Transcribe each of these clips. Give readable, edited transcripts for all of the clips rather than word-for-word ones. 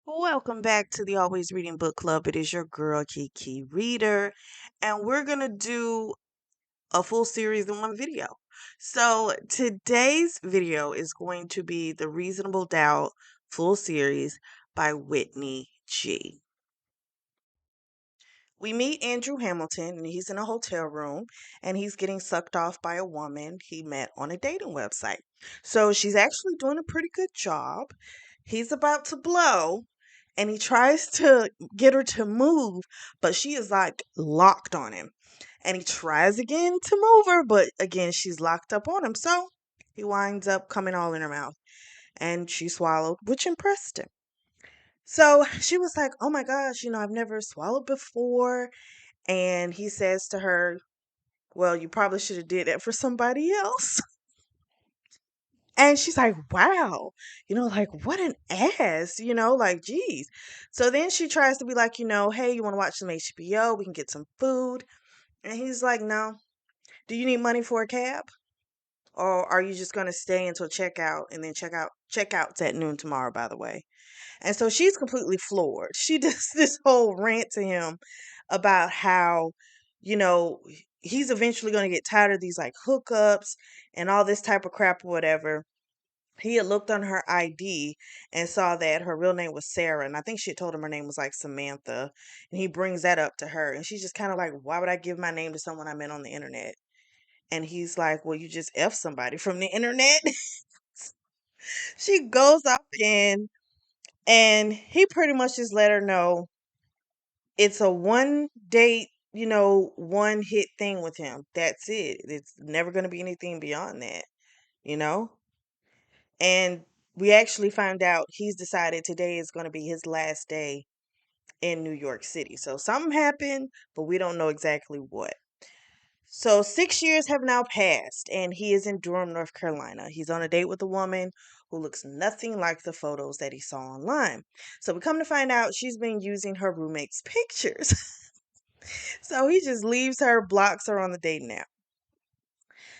Welcome back to the Always Reading Book Club. It is your girl, Kiki Reader, and we're going to do a full series in one video. So, today's video is going to be the Reasonable Doubt full series by Whitney G. We meet Andrew Hamilton, and he's in a hotel room, and he's getting sucked off by a woman he met on a dating website. So, she's actually doing a pretty good job. He's about to blow, and he tries to get her to move, but she is like locked on him. And he tries again to move her, but again, she's locked up on him. So he winds up coming all in her mouth, and she swallowed, which impressed him. So she was like, "Oh my gosh, I've never swallowed before." And he says to her, "Well, you probably should have did that for somebody else." And she's like, "Wow, like what an ass, like geez." So then she tries to be like, "Hey, you want to watch some HBO? We can get some food." And he's like, "No. Do you need money for a cab? Or are you just gonna stay until checkout and then checkout's at noon tomorrow, by the way?" And so she's completely floored. She does this whole rant to him about how, you know, he's eventually gonna get tired of these like hookups and all this type of crap or whatever. He had looked on her ID and saw that her real name was Sarah, and I think she had told him her name was like Samantha. And he brings that up to her, and she's just kind of like, "Why would I give my name to someone I met on the internet?" And he's like, "Well, you just F somebody from the internet." She goes off again, and he pretty much just let her know it's a one date, one hit thing with him. That's it. It's never going to be anything beyond that, you know? And we actually found out he's decided today is going to be his last day in New York City. So something happened, but we don't know exactly what. So 6 years have now passed, and he is in Durham, North Carolina. He's on a date with a woman who looks nothing like the photos that he saw online. So we come to find out she's been using her roommate's pictures. So he just leaves her, blocks her on the dating app.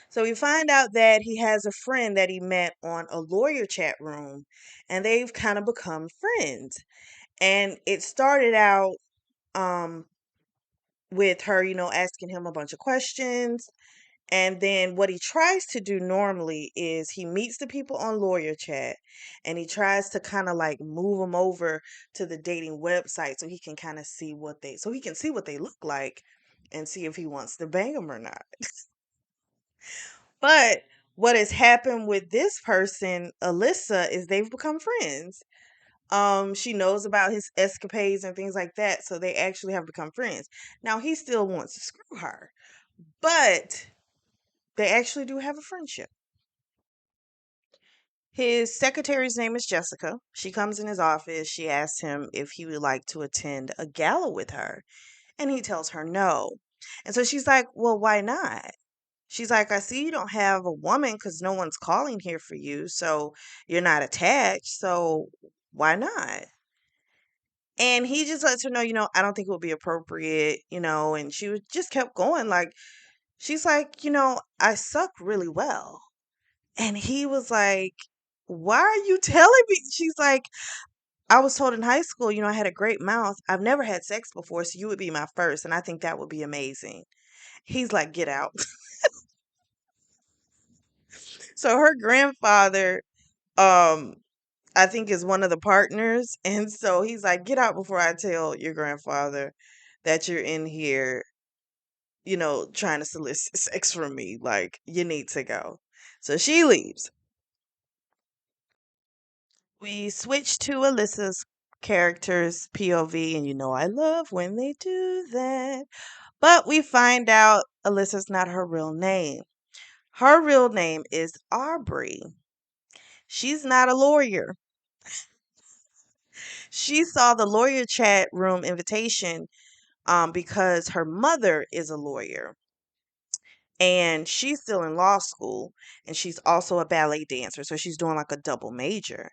So we find out that he has a friend that he met on a lawyer chat room, and they've kind of become friends. And it started out um, with her, asking him a bunch of questions. And then what he tries to do normally is he meets the people on lawyer chat, and he tries to kind of like move them over to the dating website so he can kind of see what they look like and see if he wants to bang them or not. But what has happened with this person, Alyssa, is they've become friends. She knows about his escapades and things like that, so they actually have become friends. Now he still wants to screw her, but they actually do have a friendship. His secretary's name is Jessica. She comes in his office. She asks him if he would like to attend a gala with her, and he tells her no. And so she's like, "Well, why not?" She's like, "I see you don't have a woman because no one's calling here for you, so you're not attached, so why not?" And he just lets her know, "I don't think it would be appropriate, and she just kept going. Like, she's like, "I suck really well." And he was like, "Why are you telling me?" She's like, "I was told in high school, I had a great mouth. I've never had sex before, so you would be my first, and I think that would be amazing." He's like, "Get out." So her grandfather, um, I think is one of the partners, and so he's like, "Get out before I tell your grandfather that you're in here, trying to solicit sex from me. Like, you need to go." So she leaves. We switch to Alyssa's character's POV, and I love when they do that. But we find out Alyssa's not her real name. Her real name is Aubrey. She's not a lawyer. She saw the lawyer chat room invitation because her mother is a lawyer, and she's still in law school, and she's also a ballet dancer. So she's doing like a double major.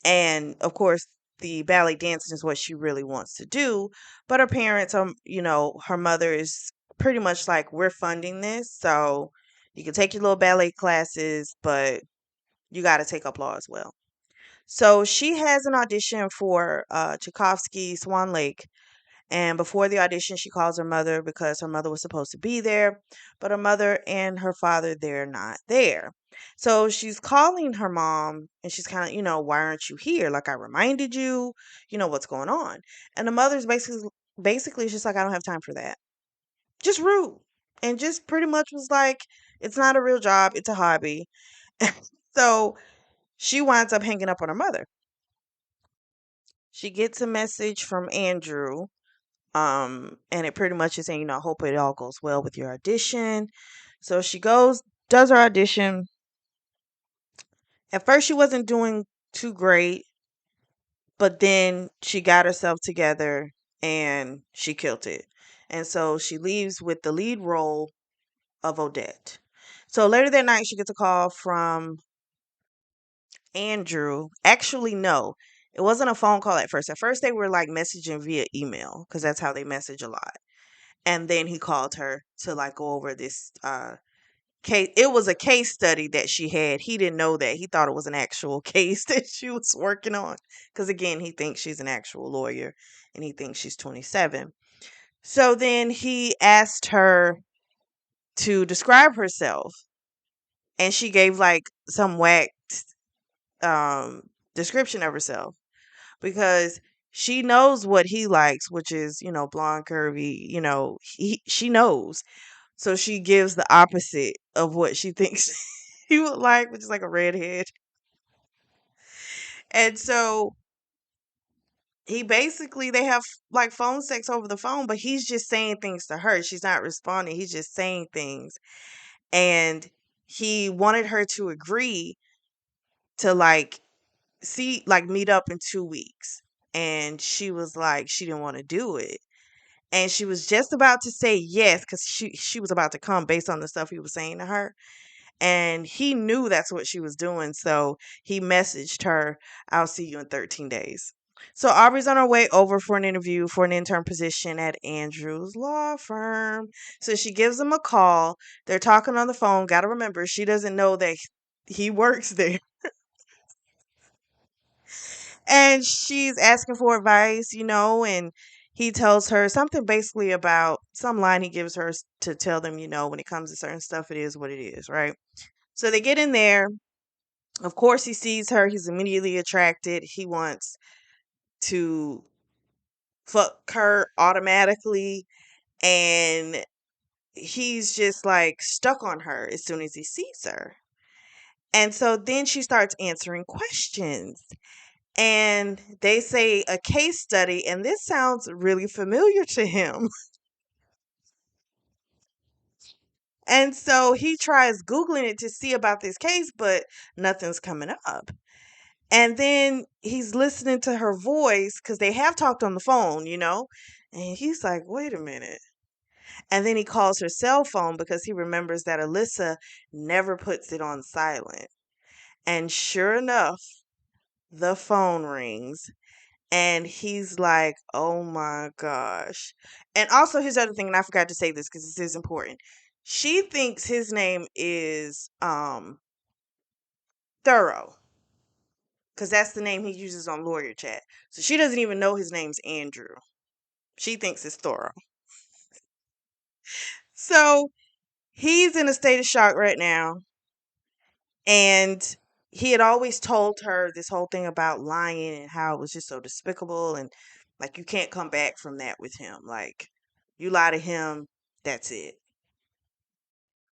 And of course, the ballet dancing is what she really wants to do. But her parents, her mother is pretty much like, "We're funding this. So you can take your little ballet classes, but you got to take up law as well." So she has an audition for Tchaikovsky Swan Lake. And before the audition, she calls her mother because her mother was supposed to be there, but her mother and her father, they're not there. So she's calling her mom and she's kind of, why aren't you here? Like I reminded you, what's going on? And the mother's basically just like, I don't have time for that. Just rude. And just pretty much was like, it's not a real job, it's a hobby. So she winds up hanging up on her mother. She gets a message from Andrew, and it pretty much is saying, I hope it all goes well with your audition. So she goes, does her audition. At first, she wasn't doing too great, but then she got herself together and she killed it. And so she leaves with the lead role of Odette. So later that night, she gets a call from Andrew. Actually, no, it wasn't a phone call at first. At first, they were like messaging via email because that's how they message a lot. And then he called her to like go over this case. It was a case study that she had. He didn't know that. He thought it was an actual case that she was working on. Because again, he thinks she's an actual lawyer and he thinks she's 27. So then he asked her to describe herself. And she gave like some whacked um, description of herself because she knows what he likes, which is, blonde, curvy, she knows. So she gives the opposite of what she thinks he would like, which is like a redhead. And so they have like phone sex over the phone, but he's just saying things to her. She's not responding. He's just saying things. And he wanted her to agree to like meet up in 2 weeks. And she was like, she didn't want to do it. And she was just about to say yes because she was about to come based on the stuff he was saying to her. And he knew that's what she was doing. So he messaged her, I'll see you in 13 days. So Aubrey's on her way over for an interview for an intern position at Andrew's law firm. So she gives him a call. They're talking on the phone. Got to remember, she doesn't know that he works there. And she's asking for advice, and he tells her something basically about some line he gives her to tell them, when it comes to certain stuff, it is what it is, right? So they get in there. Of course, he sees her. He's immediately attracted. He wants to fuck her automatically. And he's just like stuck on her as soon as he sees her. And so then she starts answering questions. And they say a case study. And this sounds really familiar to him. And so he tries Googling it to see about this case, but nothing's coming up. And then he's listening to her voice because they have talked on the phone, And he's like, wait a minute. And then he calls her cell phone because he remembers that Alyssa never puts it on silent. And sure enough, the phone rings. And he's like, oh my gosh. And also, his other thing, and I forgot to say this because this is important. She thinks his name is Thorough because that's the name he uses on Lawyer Chat. So she doesn't even know his name's Andrew. She thinks it's Thorough. So he's in a state of shock right now. And he had always told her this whole thing about lying and how it was just so despicable. And like, you can't come back from that with him. Like, you lie to him, that's it.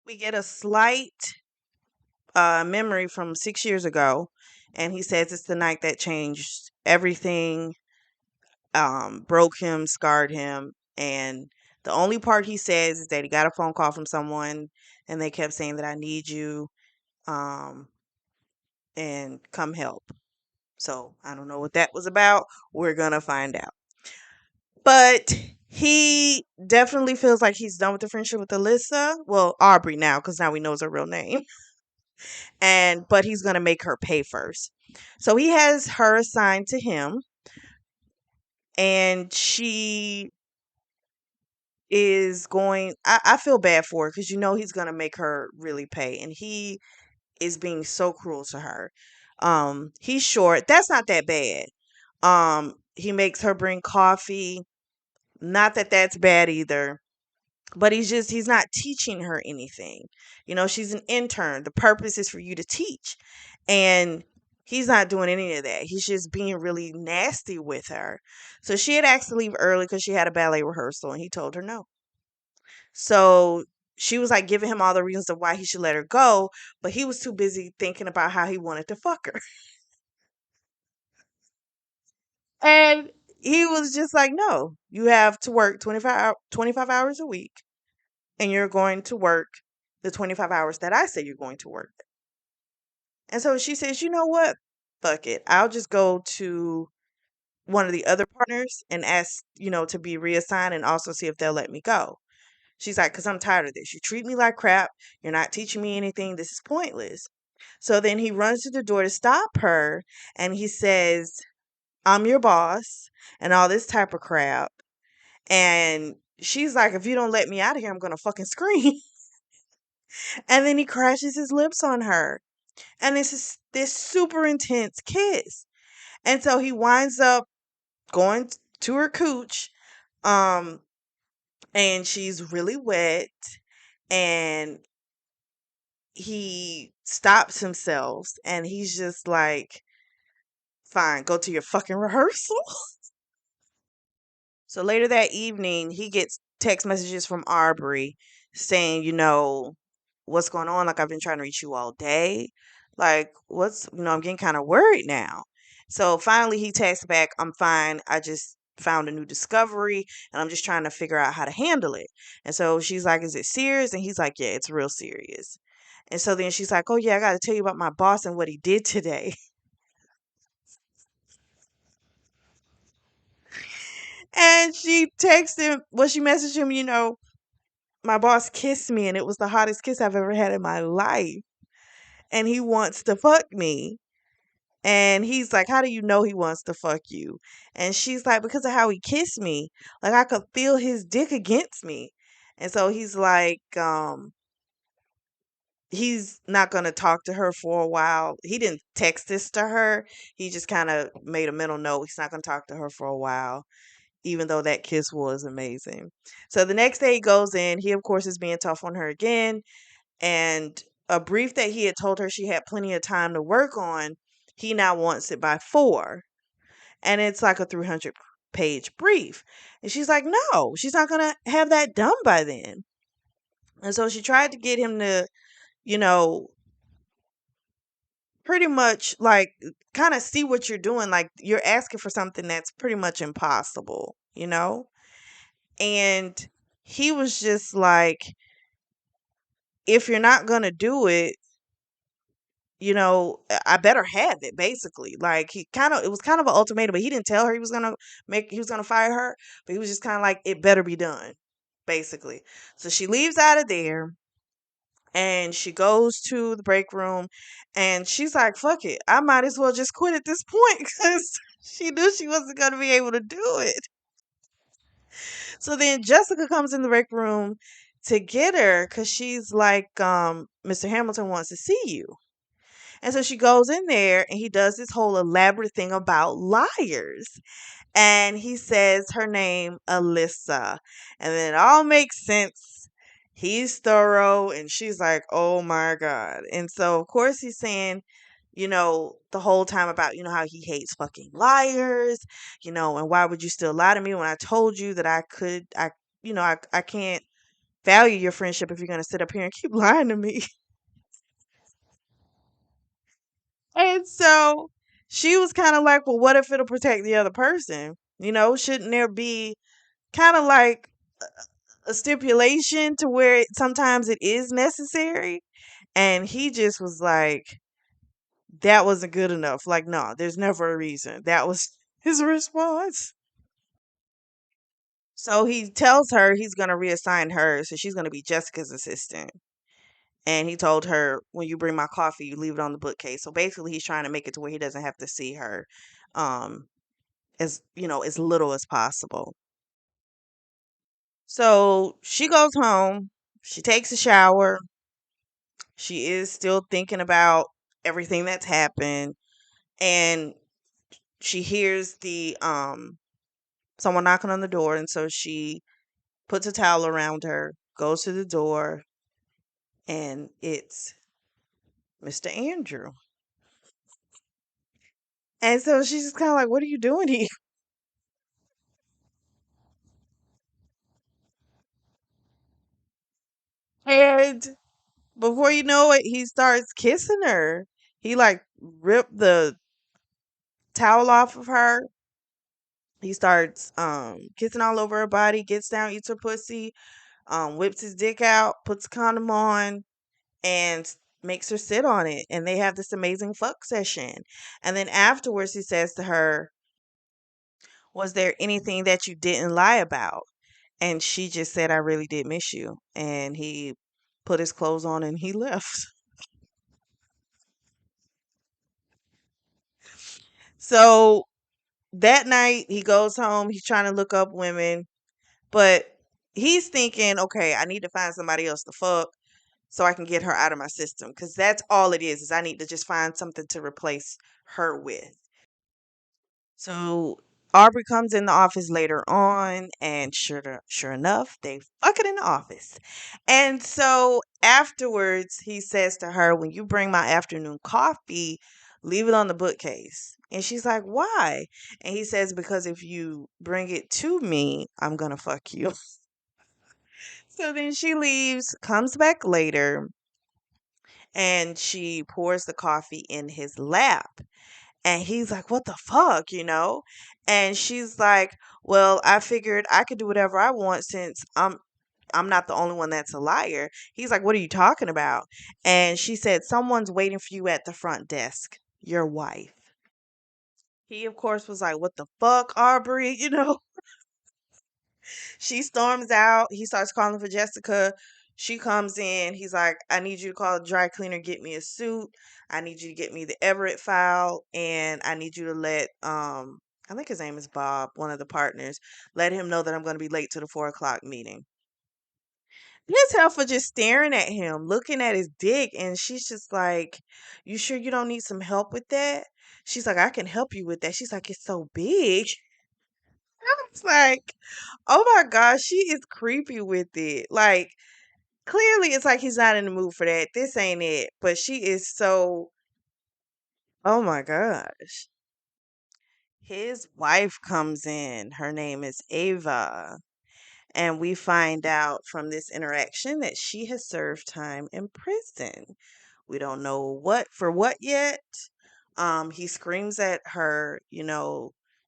We get a slight memory from 6 years ago. And he says it's the night that changed everything, broke him, scarred him. And the only part he says is that he got a phone call from someone and they kept saying that I need you, um, and come help. So I don't know what that was about. We're going to find out. But he definitely feels like he's done with the friendship with Alyssa. Well, Aubrey now, because now we know her real name. But he's going to make her pay first. So he has her assigned to him. And she is going, I feel bad for her because he's going to make her really pay. And he is being so cruel to her. He's short. That's not that bad. He makes her bring coffee. Not that that's bad either. But he's not teaching her anything. She's an intern. The purpose is for you to teach. And he's not doing any of that. He's just being really nasty with her. So she had asked to leave early because she had a ballet rehearsal and he told her no. So she was like giving him all the reasons of why he should let her go, but he was too busy thinking about how he wanted to fuck her. And he was just like, no, you have to work 25 hours a week and you're going to work the 25 hours that I say you're going to work. And so she says, you know what? Fuck it. I'll just go to one of the other partners and ask, to be reassigned and also see if they'll let me go. She's like, because I'm tired of this. You treat me like crap. You're not teaching me anything. This is pointless. So then he runs to the door to stop her and he says, I'm your boss and all this type of crap. And she's like, if you don't let me out of here, I'm going to fucking scream. And then he crashes his lips on her. And it's this super intense kiss. And so he winds up going to her cooch. Um, and she's really wet. And he stops himself and he's just like, fine, go to your fucking rehearsal. So later that evening, he gets text messages from Aubrey saying, what's going on? Like, I've been trying to reach you all day. Like, I'm getting kind of worried now. So finally, he texts back, I'm fine. I just found a new discovery and I'm just trying to figure out how to handle it. And so she's like, is it serious? And he's like, yeah, it's real serious. And so then she's like, oh, yeah, I got to tell you about my boss and what he did today. And she texted him, she messaged him, my boss kissed me and it was the hottest kiss I've ever had in my life. And he wants to fuck me. And he's like, how do you know he wants to fuck you? And she's like, because of how he kissed me. Like I could feel his dick against me. And so he's like, he's not going to talk to her for a while. He didn't text this to her. He just kind of made a mental note. He's not going to talk to her for a while, even though that kiss was amazing. So the next day he goes in. He, of course, is being tough on her again. And a brief that he had told her she had plenty of time to work on, he now wants it by 4. And it's like a 300-page brief. And she's like, no, she's not going to have that done by then. And so she tried to get him to, you know, pretty much like kind of see what you're doing. Like you're asking for something that's pretty much impossible. And he was just like, if you're not going to do it, I better have it, basically. Like it was kind of an ultimatum, but he didn't tell her he was gonna fire her, but he was just kind of like, it better be done, basically. So she leaves out of there and she goes to the break room and she's like, fuck it, I might as well just quit at this point because she knew she wasn't gonna be able to do it. So then Jessica comes in the break room to get her because she's like, Mr. Hamilton wants to see you. And so she goes in there and he does this whole elaborate thing about liars. And he says her name, Alyssa. And then it all makes sense. He's thorough. And she's like, oh my God. And so, of course, he's saying, the whole time about, how he hates fucking liars, and why would you still lie to me when I told you that I can't value your friendship if you're going to sit up here and keep lying to me. And so she was kind of like, well, what if it'll protect the other person? Shouldn't there be kind of like a stipulation to where sometimes it is necessary? And he just was like, that wasn't good enough. Like, no, there's never a reason. That was his response. So he tells her he's going to reassign her. So she's going to be Jessica's assistant. And he told her, when you bring my coffee, you leave it on the bookcase. So basically, he's trying to make it to where he doesn't have to see her um, as little as possible. So she goes home. She takes a shower. She is still thinking about everything that's happened. and she hears the someone knocking on the door, and so she puts a towel around her, goes to the door, and it's Mr. Andrew. And so she's just kind of like, "What are you doing here?" And before you know it, he starts kissing her. He like ripped the towel off of her. He starts kissing all over her body, gets down, eats her pussy, whips his dick out, puts a condom on, and makes her sit on it. And they have this amazing fuck session. And then afterwards, he says to her, "Was there anything that you didn't lie about?" And she just said, "I really did miss you." And he put his clothes on and he left. So that night, he goes home. He's trying to look up women, but he's thinking, okay, I need to find somebody else to fuck so I can get her out of my system. Because that's all it is I need to just find something to replace her with. So Aubrey comes in the office later on, and sure enough, they fuck it in the office. And so afterwards, he says to her, "When you bring my afternoon coffee, leave it on the bookcase." And she's like, "Why?" And he says, "Because if you bring it to me, I'm gonna fuck you." So then she leaves, comes back later, and she pours the coffee in his lap. And he's like, "What the fuck?" And she's like, "Well, I figured I could do whatever I want since I'm not the only one that's a liar." He's like, "What are you talking about?" And she said, "Someone's waiting for you at the front desk. Your wife." He of course was like, "What the fuck, Aubrey?" She storms out. He starts calling for Jessica. She comes in. He's like, "I need you to call a dry cleaner, get me a suit. I need you to get me the Everett file, and I need you to let I think his name is Bob, one of the partners, let him know that I'm going to be late to the 4 o'clock meeting." His helper just staring at him, looking at his dick, and she's just like, "You sure you don't need some help with that?" She's like, "I can help you with that." She's like, "It's so big." It's like, oh my gosh, she is creepy with it. Like, clearly it's like he's not in the mood for that. This ain't it. But she is so, oh my gosh. His wife comes in. Her name is Ava. And we find out from this interaction that she has served time in prison. We don't know what yet. He screams at her,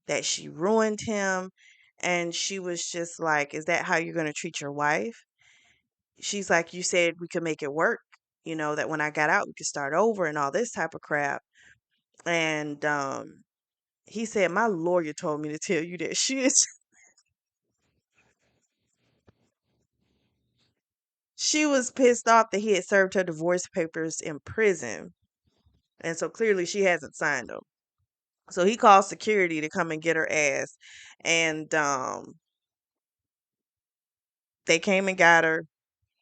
that she ruined him. And she was just like, "Is that how you're going to treat your wife?" She's like, "You said we could make it work, that when I got out, we could start over and all this type of crap." And he said, "My lawyer told me to tell you that." She was pissed off that he had served her divorce papers in prison. And so clearly she hasn't signed them. So he called security to come and get her ass. And they came and got her.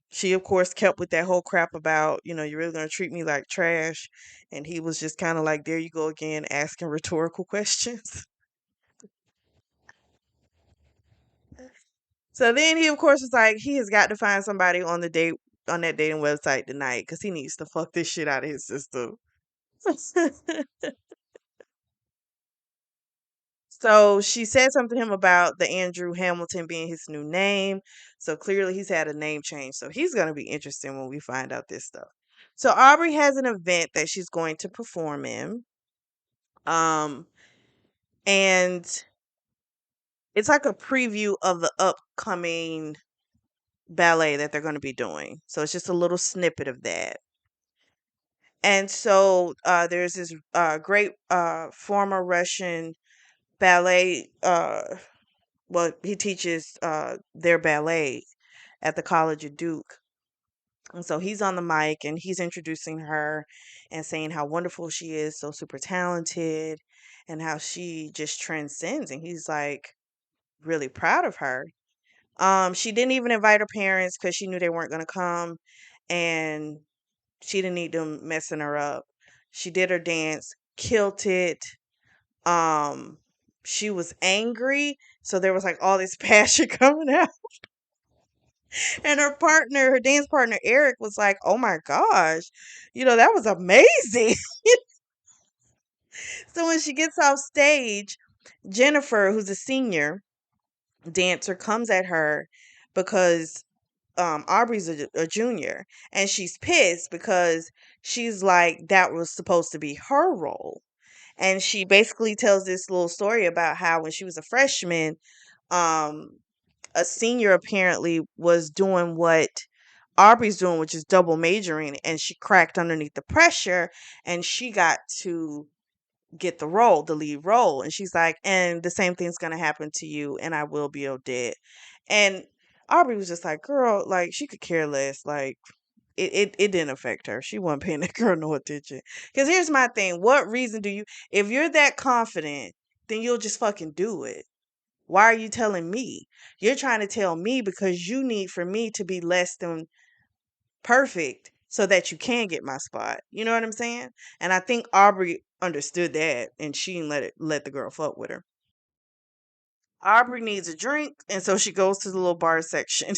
She, of course, kept with that whole crap about, "You're really going to treat me like trash." And he was just kind of like, "There you go again, asking rhetorical questions." So then he, of course, was like, he has got to find somebody on that dating website tonight because he needs to fuck this shit out of his system. So she said something to him about the Andrew Hamilton being his new name. So clearly he's had a name change. So he's going to be interesting when we find out this stuff. So Aubrey has an event that she's going to perform in. Um, and it's like a preview of the upcoming ballet that they're going to be doing. So it's just a little snippet of that. And so there's this great former Russian ballet. Well, he teaches their ballet at the College of Duke. And so he's on the mic and he's introducing her and saying how wonderful she is, so super talented, and how she just transcends. And he's like really proud of her. She didn't even invite her parents because she knew they weren't going to come, and she didn't need them messing her up. She did her dance, kilted. Um, she was angry, so there was like all this passion coming out. And her partner, her dance partner Eric, was like, "Oh my gosh, that was amazing." So when she gets off stage, Jennifer, who's a senior dancer, comes at her because Aubrey's a junior, and she's pissed because she's like, that was supposed to be her role. And she basically tells this little story about how when she was a freshman, um, a senior apparently was doing what Aubrey's doing, which is double majoring, and she cracked underneath the pressure, and she got to get the role, the lead role. And she's like, and the same thing's gonna happen to you, and I will be dead. And Aubrey was just like, girl, like she could care less. Like it didn't affect her. She wasn't paying that girl no attention. Because here's my thing. What reason do you, if you're that confident, then you'll just fucking do it. Why are you telling me? You're trying to tell me because you need for me to be less than perfect so that you can get my spot. You know what I'm saying? And I think Aubrey understood that, and she didn't let the girl fuck with her. Aubrey needs a drink, and so she goes to the little bar section.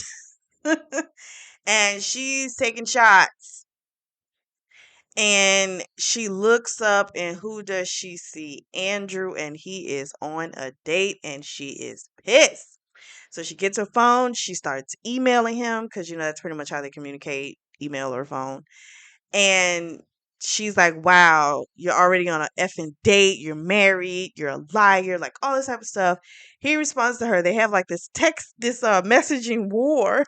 And she's taking shots. And she looks up, and who does she see? Andrew, and he is on a date, and she is pissed. So she gets her phone, she starts emailing him because that's pretty much how they communicate, email or phone. And she's like, wow, you're already on a effing date, you're married, you're a liar, like all this type of stuff. He responds to her. They have like this messaging war.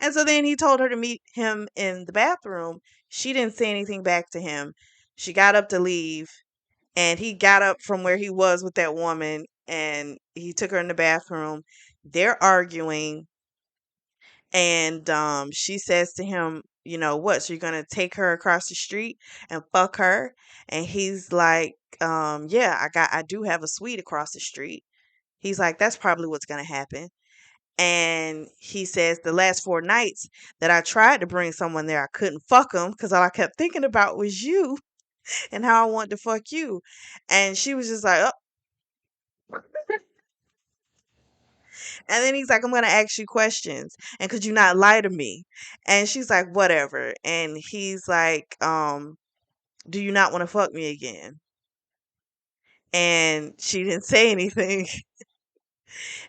And so then he told her to meet him in the bathroom. She didn't say anything back to him. She got up to leave, and he got up from where he was with that woman, and he took her in the bathroom. They're arguing, and she says to him, what? So you're gonna take her across the street and fuck her? And he's like, yeah, I do have a suite across the street. He's like, that's probably what's gonna happen. And he says, the last 4 nights that I tried to bring someone there, I couldn't fuck them because all I kept thinking about was you and how I wanted to fuck you. And she was just like, oh. And then he's like, I'm going to ask you questions. And could you not lie to me? And she's like, whatever. And he's like, do you not want to fuck me again? And she didn't say anything.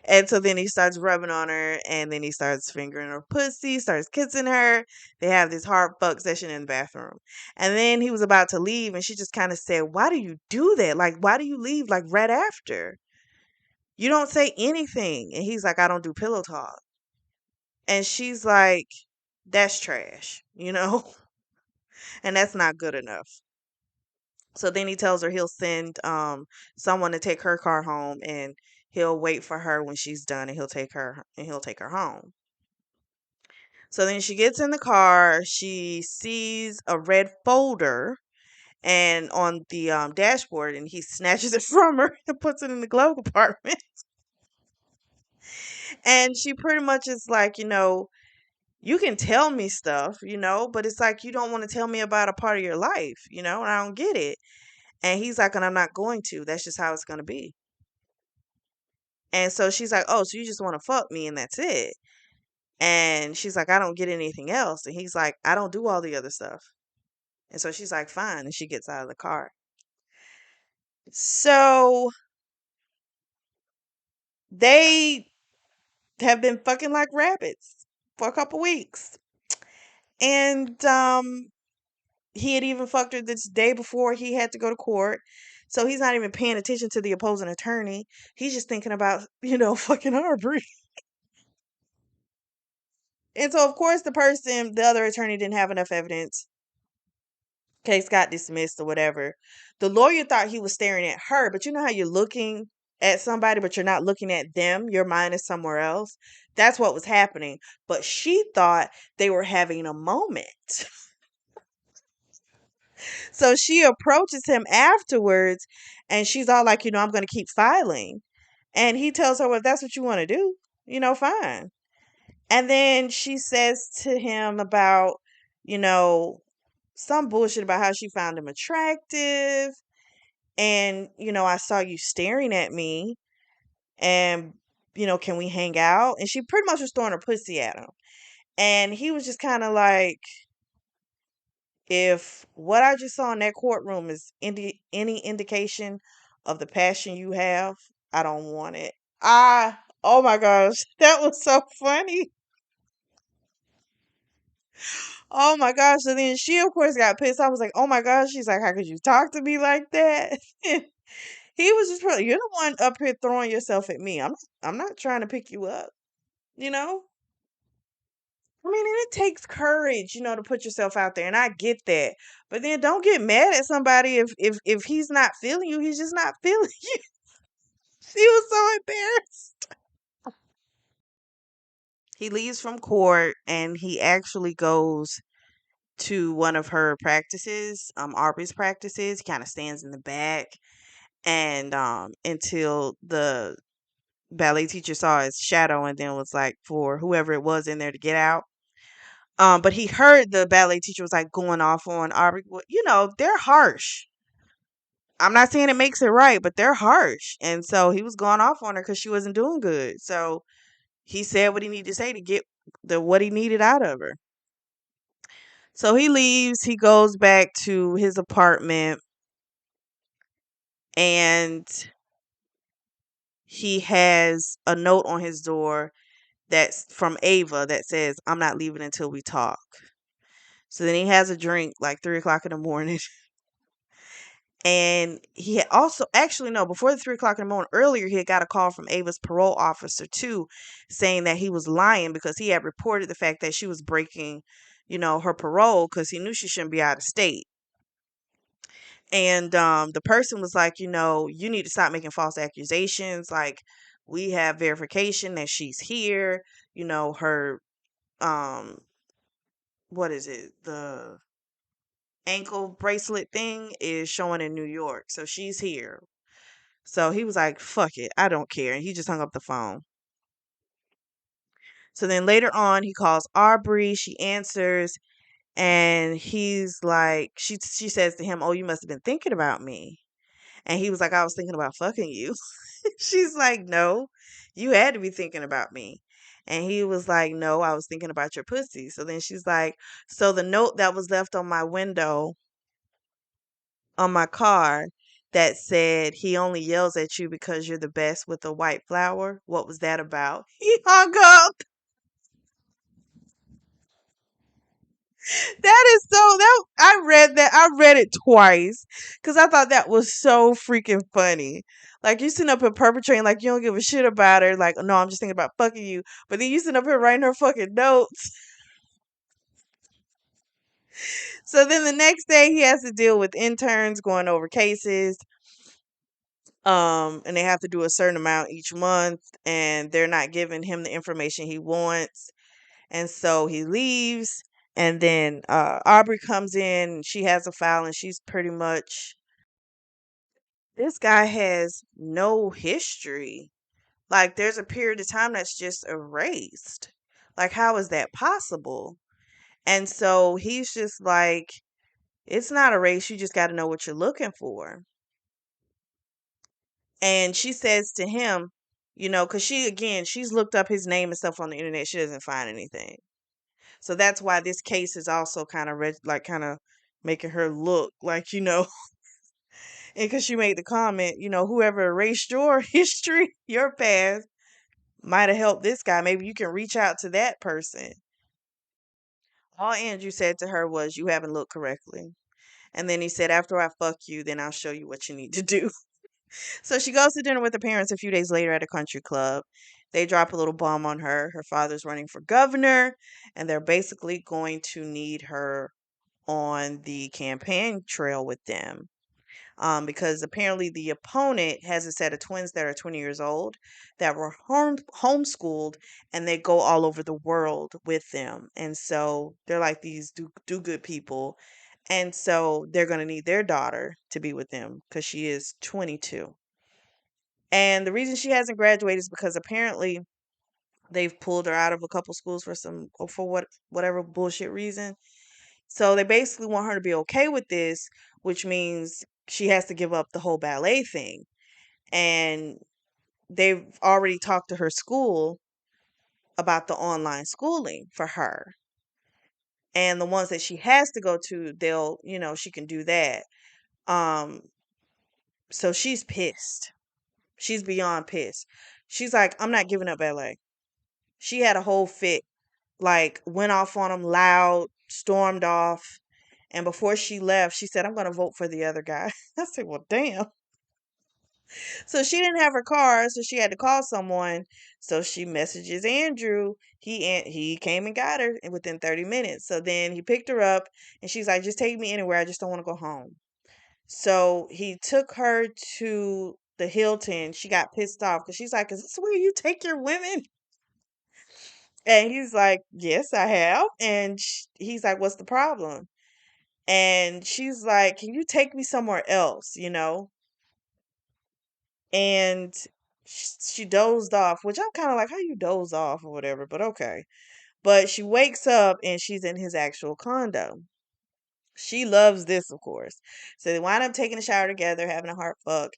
And so then he starts rubbing on her, and then he starts fingering her pussy, starts kissing her. They have this hard fuck session in the bathroom. And then he was about to leave, and she just kind of said, why do you do that? Like, why do you leave like right after? You don't say anything. And he's like, I don't do pillow talk. And she's like, that's trash, And that's not good enough. So then he tells her he'll send someone to take her car home, and he'll wait for her when she's done, and he'll take her home. So then she gets in the car, she sees a red folder and on the dashboard, and he snatches it from her and puts it in the glove compartment. And she pretty much is like, you can tell me stuff, but it's like you don't want to tell me about a part of your life, and I don't get it. And he's like, and I'm not going to. That's just how it's going to be. And so she's like, oh, so you just want to fuck me and that's it. And she's like, I don't get anything else. And he's like, I don't do all the other stuff. And so she's like, fine. And she gets out of the car. So they have been fucking like rabbits for a couple weeks. And he had even fucked her this day before he had to go to court. So he's not even paying attention to the opposing attorney. He's just thinking about, fucking Aubrey. And so, of course, the other attorney didn't have enough evidence. Case got dismissed or whatever. The lawyer thought he was staring at her, but you know how you're looking at somebody, but you're not looking at them? Your mind is somewhere else. That's what was happening. But she thought they were having a moment. So she approaches him afterwards, and she's all like, I'm going to keep filing. And he tells her, well, if that's what you want to do, fine. And then she says to him about, you know, some bullshit about how she found him attractive. And, I saw you staring at me. And, can we hang out? And she pretty much was throwing her pussy at him. And he was just kind of like, if what I just saw in that courtroom is any indication of the passion you have, I don't want it. Oh my gosh, that was so funny. Oh my gosh. So then she, of course, got pissed. I was like, oh my gosh. She's like, how could you talk to me like that? He was just, you're the one up here throwing yourself at me. I'm not trying to pick you up, you know? I mean, and it takes courage, to put yourself out there, and I get that. But then don't get mad at somebody if he's not feeling you. He's just not feeling you. She was so embarrassed. He leaves from court and he actually goes to one of her practices, Aubrey's practices. He kind of stands in the back, and until the ballet teacher saw his shadow and then was like for whoever it was in there to get out. But he heard the ballet teacher was like going off on Aubrey. Well, they're harsh. I'm not saying it makes it right, but they're harsh. And so he was going off on her because she wasn't doing good. So he said what he needed to say to get the what he needed out of her. So he leaves, he goes back to his apartment, and he has a note on his door that's from Ava that says, I'm not leaving until we talk. So then he has a drink like 3 o'clock in the morning. And he had also, actually, no, before the 3 o'clock in the morning, earlier, he had got a call from Ava's parole officer, too, saying that he was lying because he had reported the fact that she was breaking, her parole because he knew she shouldn't be out of state. And the person was like, you need to stop making false accusations. Like, we have verification that she's here. Her, um, what is it? The ankle bracelet thing is showing in New York. So she's here. So he was like, fuck it. I don't care. And he just hung up the phone. So then later on, he calls Aubrey. She answers. And he's like, she says to him, oh, you must have been thinking about me. And he was like, I was thinking about fucking you. She's like, no, you had to be thinking about me. And he was like, no, I was thinking about your pussy. So then she's like, so the note that was left on my window on my car that said he only yells at you because you're the best with a white flower. What was that about? He hung up. That is so that I read that. I read it twice because I thought that was so freaking funny. Like you sitting up here perpetrating like you don't give a shit about her. Like, no, I'm just thinking about fucking you. But then you sitting up here writing her fucking notes. So then the next day he has to deal with interns going over cases. And they have to do a certain amount each month, and they're not giving him the information he wants. And so he leaves, and then Aubrey comes in, and she has a file, and she's pretty much, this guy has no history. Like, there's a period of time that's just erased. Like, how is that possible? And so he's just like, it's not a race. You just got to know what you're looking for. And she says to him, because she's looked up his name and stuff on the internet. She doesn't find anything. So that's why this case is also kind of like kind of making her look like, and because she made the comment, whoever erased your history, your past, might have helped this guy. Maybe you can reach out to that person. All Andrew said to her was, you haven't looked correctly. And then he said, after I fuck you, then I'll show you what you need to do. So she goes to dinner with her parents a few days later at a country club. They drop a little bomb on her. Her father's running for governor, and they're basically going to need her on the campaign trail with them. Because apparently the opponent has a set of twins that are 20 years old that were homeschooled, and they go all over the world with them. And so they're like these do good people. And so they're going to need their daughter to be with them because she is 22. And the reason she hasn't graduated is because apparently they've pulled her out of a couple schools for whatever bullshit reason. So they basically want her to be okay with this, which means she has to give up the whole ballet thing. And they've already talked to her school about the online schooling for her. And the ones that she has to go to, they'll, she can do that. Um, so she's pissed. She's beyond pissed. She's like, I'm not giving up ballet. She had a whole fit, like went off on him loud, stormed off. And before she left, she said, I'm going to vote for the other guy. I said, well, damn. So she didn't have her car, so she had to call someone. So she messages Andrew. He came and got her within 30 minutes. So then he picked her up and she's like, just take me anywhere. I just don't want to go home. So he took her to the Hilton. She got pissed off because she's like, is this where you take your women? And he's like, yes, I have. And he's like, what's the problem? And she's like, can you take me somewhere else, And she dozed off, which I'm kind of like, how you doze off or whatever, but okay. But she wakes up and she's in his actual condo. She loves this, of course. So they wind up taking a shower together, having a heart fuck.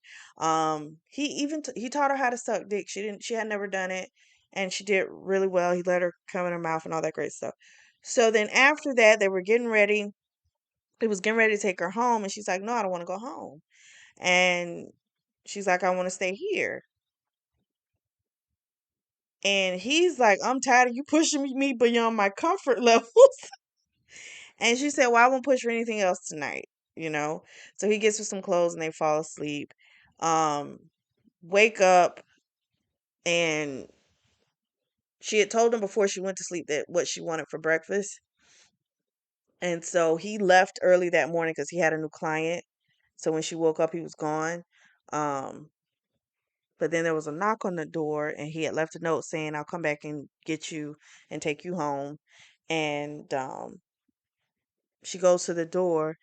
He even he taught her how to suck dick. She had never done it, and she did really well. He let her come in her mouth and all that great stuff. So then after that, they were getting ready. He was getting ready to take her home, and she's like, "No, I don't want to go home." And she's like, "I want to stay here." And he's like, "I'm tired of you pushing me beyond my comfort levels." And she said, well, I won't push for anything else tonight, you know? So he gets her some clothes and they fall asleep. Um, Wake up, and she had told him before she went to sleep that what she wanted for breakfast. And so he left early that morning because he had a new client. So when she woke up, he was gone. Um, but then there was a knock on the door, and he had left a note saying, I'll come back and get you and take you home. And she goes to the door,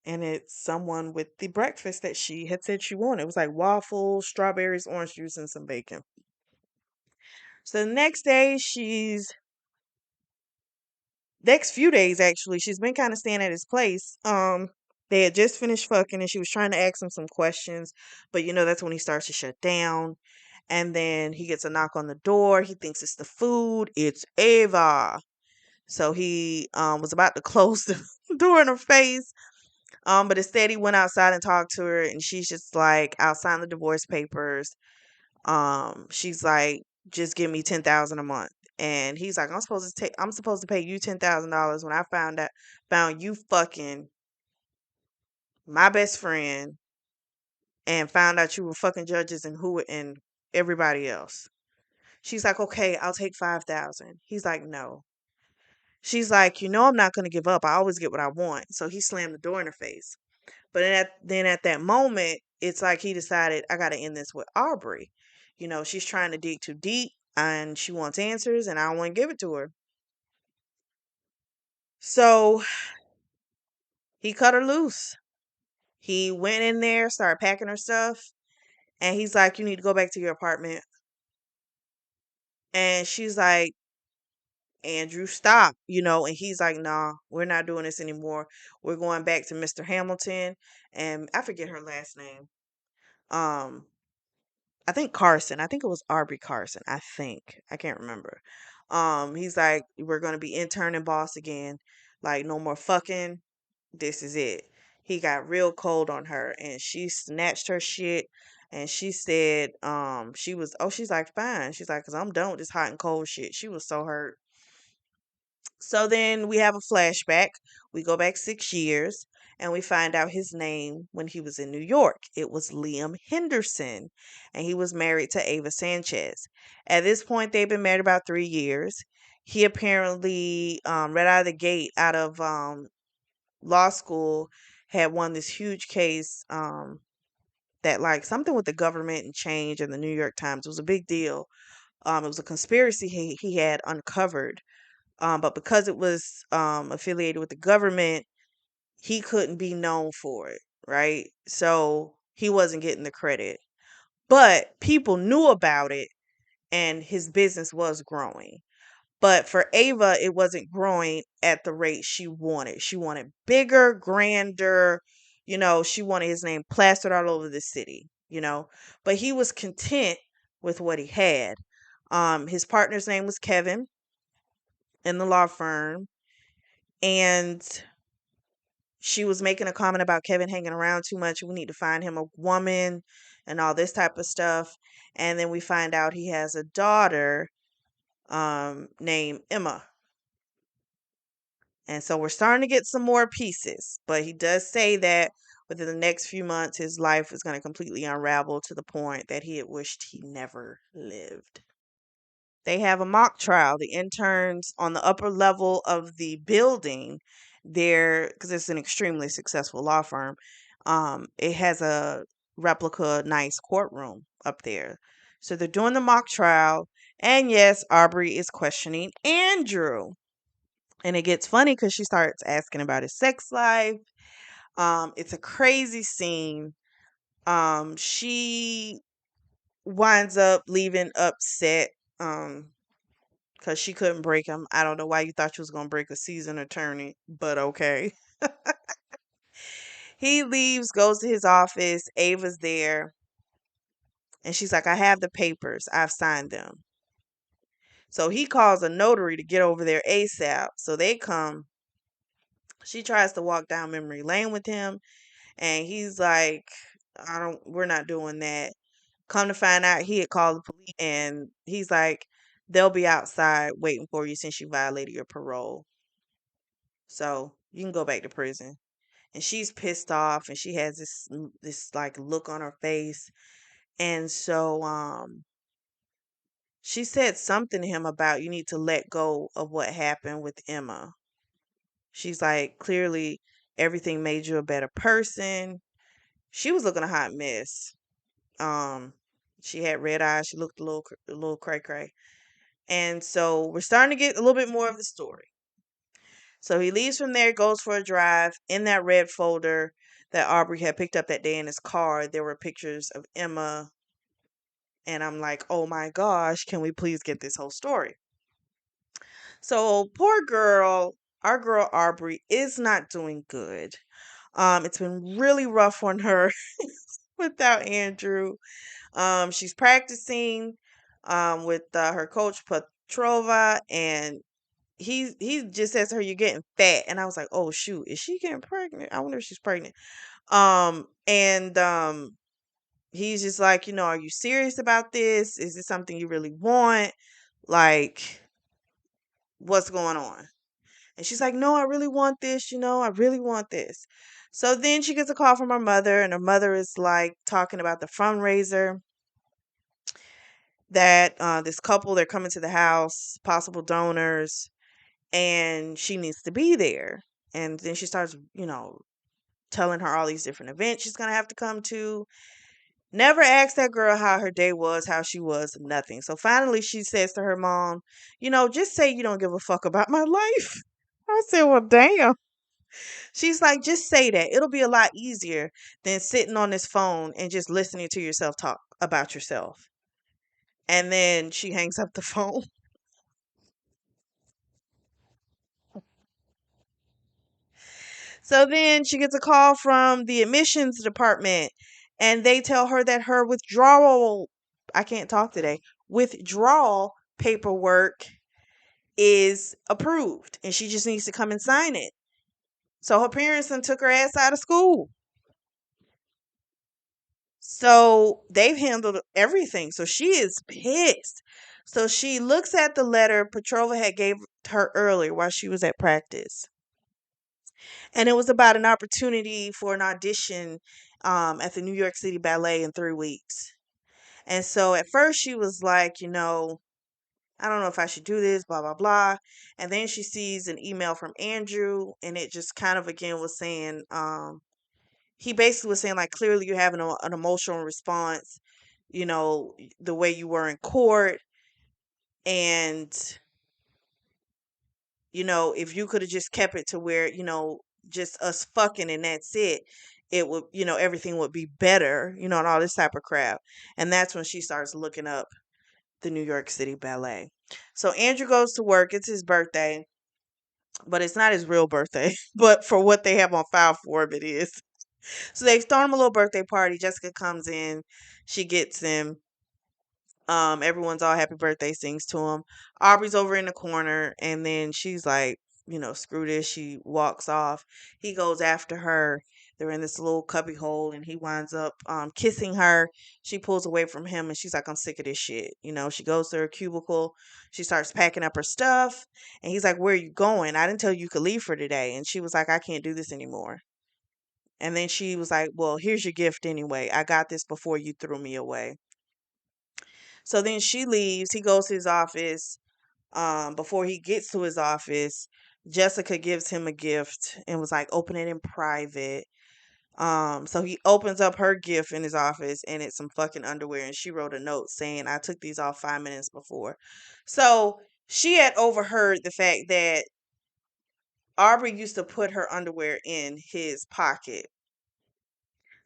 and it's someone with the breakfast that she had said she wanted. It was like waffles, strawberries, orange juice, and some bacon. So the next few days actually, she's been kind of staying at his place. They had just finished fucking and she was trying to ask him some questions, but that's when he starts to shut down. And then he gets a knock on the door. He thinks it's the food. It's Ava. So he was about to close the door in her face. But instead he went outside and talked to her, and she's just like, I'll sign the divorce papers. She's like, just give me 10,000 a month. And he's like, I'm supposed to pay you $10,000 when I found you fucking my best friend and found out you were fucking judges and everybody else. She's like, okay, I'll take 5,000. He's like, no. She's like, I'm not gonna give up. I always get what I want. So he slammed the door in her face. But then at that moment, it's like he decided, I got to end this with Aubrey. She's trying to dig too deep and she wants answers, and I don't want to give it to her. So he cut her loose. He went in there, started packing her stuff, and he's like, you need to go back to your apartment. And she's like, Andrew, stop, and he's like, nah, we're not doing this anymore. We're going back to Mr. Hamilton. And I forget her last name. Um, I think Carson. I think it was Aubrey Carson. I think. I can't remember. He's like, we're gonna be intern and boss again. Like, no more fucking. This is it. He got real cold on her, and she snatched her shit, and she said, she's like, fine. She's like, cause I'm done with this hot and cold shit. She was so hurt. So then we have a flashback. We go back 6 years and we find out his name when he was in New York. It was Liam Henderson, and he was married to Ava Sanchez. At this point, they've been married about 3 years. He apparently, right out of the gate, out of law school, had won this huge case that, like, something with the government and change in the New York Times. It was a big deal. It was a conspiracy he had uncovered, but because it was affiliated with the government, he couldn't be known for it, right? So he wasn't getting the credit. But people knew about it, and his business was growing. But for Ava, it wasn't growing at the rate she wanted. She wanted bigger, grander, she wanted his name plastered all over the city. But he was content with what he had. His partner's name was Kevin in the law firm, and she was making a comment about Kevin hanging around too much. We need to find him a woman and all this type of stuff. And then we find out he has a daughter named Emma. And so we're starting to get some more pieces. But he does say that within the next few months, his life is going to completely unravel to the point that he had wished he never lived. They have a mock trial. The interns on the upper level of the building, there, because it's an extremely successful law firm, it has a replica nice courtroom up there. So they're doing the mock trial. And yes, Aubrey is questioning Andrew. And it gets funny because she starts asking about his sex life. It's a crazy scene. She winds up leaving upset because she couldn't break him. I don't know why you thought you was gonna break a seasoned attorney, but okay. He leaves, goes to his office. Ava's there, and she's like, "I have the papers. I've signed them." So he calls a notary to get over there ASAP. So they come. She tries to walk down memory lane with him, and he's like, we're not doing that. Come to find out, he had called the police, and he's like, they'll be outside waiting for you since you violated your parole. So you can go back to prison. And she's pissed off, and she has this like look on her face. And so she said something to him about you need to let go of what happened with Emma. She's like, clearly everything made you a better person. She was looking a hot mess. Um, she had red eyes. She looked a little cray cray. And so we're starting to get a little bit more of the story. So he leaves from there, goes for a drive. In that red folder that Aubrey had picked up that day in his car, there were pictures of Emma. And I'm like, oh my gosh, can we please get this whole story? So poor girl, our girl Aubrey is not doing good. It's been really rough on her without Andrew. She's practicing with her coach Petrova, and he just says to her, "You're getting fat," and I was like, "Oh shoot, is she getting pregnant? I wonder if she's pregnant." And he's just like, "Are you serious about this? Is this something you really want? Like, what's going on?" And she's like, "No, I really want this. I really want this." So then she gets a call from her mother, and her mother is like talking about the fundraiser that this couple, they're coming to the house, possible donors, and she needs to be there. And then she starts, telling her all these different events she's going to have to come to. Never asked that girl how her day was, how she was, nothing. So finally she says to her mom, just say you don't give a fuck about my life. I said, well, damn. She's like, just say that. It'll be a lot easier than sitting on this phone and just listening to yourself talk about yourself. And then she hangs up the phone. So then she gets a call from the admissions department, and they tell her that her withdrawal, I can't talk today, withdrawal paperwork is approved, and she just needs to come and sign it. So her parents then took her ass out of school. So they've handled everything. So she is pissed. So she looks at the letter Petrova had gave her earlier while she was at practice. And it was about an opportunity for an audition at the New York City Ballet in 3 weeks. And so at first she was like, I don't know if I should do this, blah, blah, blah. And then she sees an email from Andrew, and it just kind of again was saying, he basically was saying, like, clearly you're having an emotional response, the way you were in court. And, if you could have just kept it to where, just us fucking and that's it would, everything would be better, and all this type of crap. And that's when she starts looking up the New York City Ballet. So Andrew goes to work. It's his birthday, but it's not his real birthday. But for what they have on file for him, it is. So they throw him a little birthday party. Jessica comes in. She gets him. Everyone's all happy birthday, sings to him. Aubrey's over in the corner, and then she's like, screw this. She walks off. He goes after her. They're in this little cubby hole, and he winds up kissing her. She pulls away from him, and she's like, I'm sick of this shit. She goes to her cubicle. She starts packing up her stuff, and he's like, where are you going? I didn't tell you could leave for today. And she was like, I can't do this anymore. And then she was like, well, here's your gift anyway. I got this before you threw me away. So then she leaves. He goes to his office. Before he gets to his office, Jessica gives him a gift and was like, open it in private. So he opens up her gift in his office and it's some fucking underwear. And she wrote a note saying, I took these off 5 minutes before. So she had overheard the fact that Aubrey used to put her underwear in his pocket.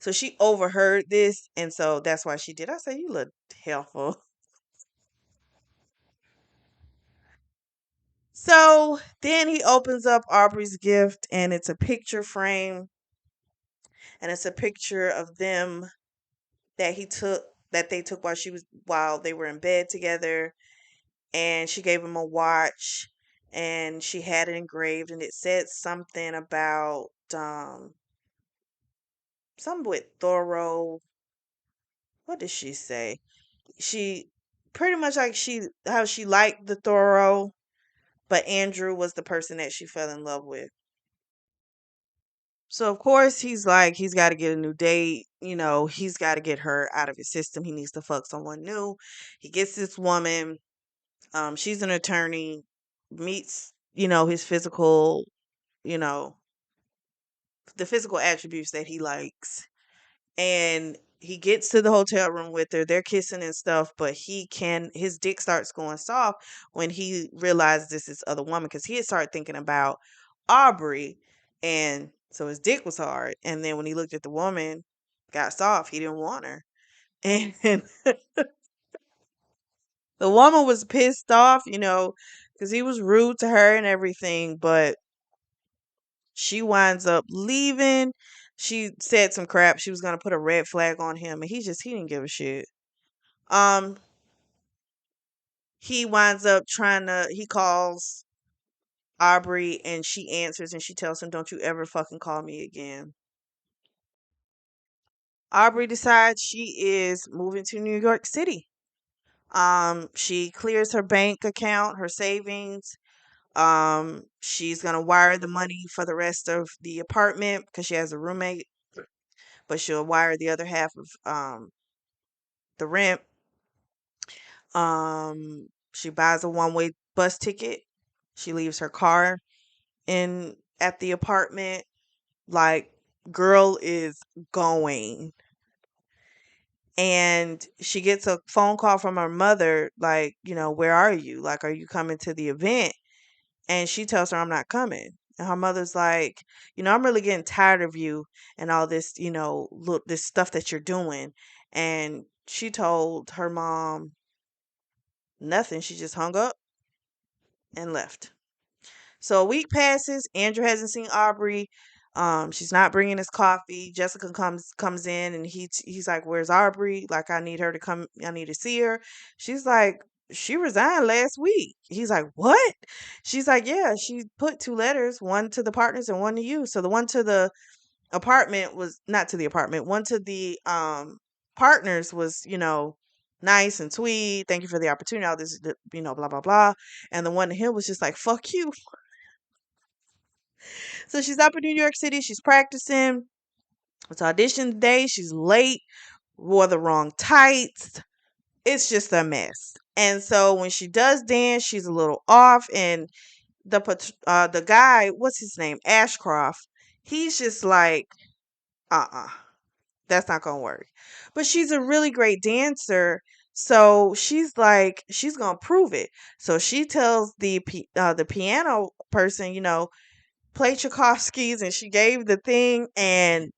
So she overheard this. And so that's why she did. I said, you look helpful. So then he opens up Aubrey's gift and it's a picture frame and it's a picture of them that they took while they were in bed together, and she gave him a watch and she had it engraved and it said something about something with thorough. What did she say? She pretty much like how she liked the thorough, but Andrew was the person that she fell in love with. So of course he's like he's got to get a new date. He's got to get her out of his system. He needs to fuck someone new. He gets this woman. She's an attorney. Meets his physical, you know, the physical attributes that he likes, and he gets to the hotel room with her. They're kissing and stuff, but his dick starts going soft when he realizes this is other woman because he had started thinking about Aubrey, and so his dick was hard. And then when he looked at the woman, got soft. He didn't want her, and the woman was pissed off, because he was rude to her and everything. But she winds up leaving. She said some crap. She was gonna put a red flag on him, and he didn't give a shit. Um, he winds up he calls Aubrey and she answers and she tells him, don't you ever fucking call me again. Aubrey decides she is moving to New York City. She clears her bank account, her savings. She's gonna wire the money for the rest of the apartment because she has a roommate, but she'll wire the other half of the rent. She buys a one-way bus ticket. She leaves her car in at the apartment. Like, girl is going. And she gets a phone call from her mother, like, where are you? Like, are you coming to the event? And she tells her, I'm not coming. And her mother's like, I'm really getting tired of you and all this, look, this stuff that you're doing. And she told her mom nothing. She just hung up and left. So a week passes. Andrew hasn't seen Aubrey. She's not bringing his coffee. Jessica comes in and he's like, "Where's Aubrey? Like, I need her to come. I need to see her." She's like, "She resigned last week." He's like, "What?" She's like, "Yeah, she put two letters, one to the partners and one to you. So the one to the apartment was not to the apartment. One to the partners was, nice and sweet. Thank you for the opportunity. All this, blah blah blah. And the one to him was just like, fuck you." So she's up in New York City. She's practicing. It's audition day. She's late. Wore the wrong tights. It's just a mess. And so when she does dance, she's a little off. And the guy, what's his name, Ashcroft, he's just like, that's not gonna work. But she's a really great dancer. So she's like, she's gonna prove it. So she tells the piano person, play Tchaikovsky's, and she gave the thing, and